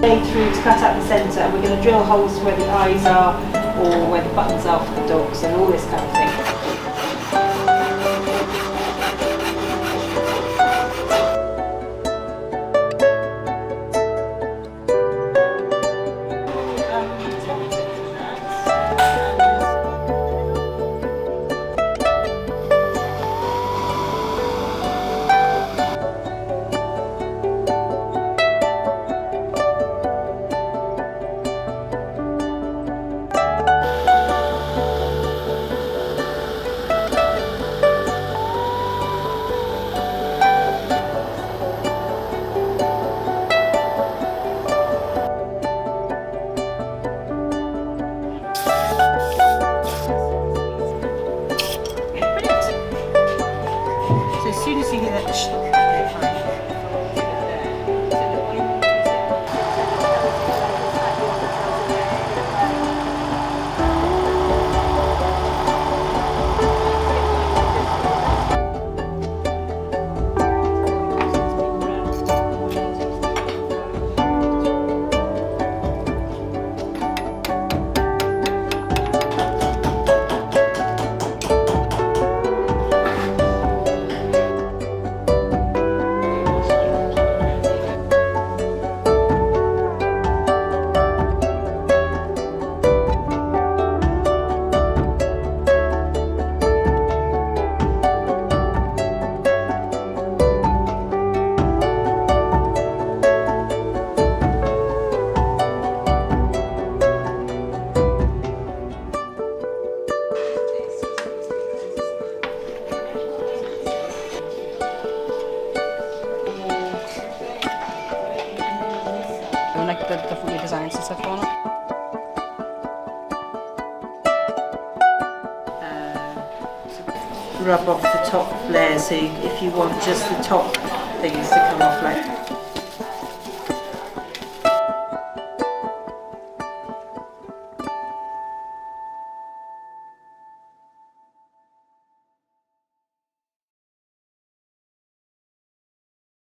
Through to cut out the centre, we're going to drill holes where the eyes are or where the buttons are for the dogs and all this kind of thing. As soon as you hear that, and like the different designs and stuff on it. Rub off the top layer, so if you want just the top things to come off like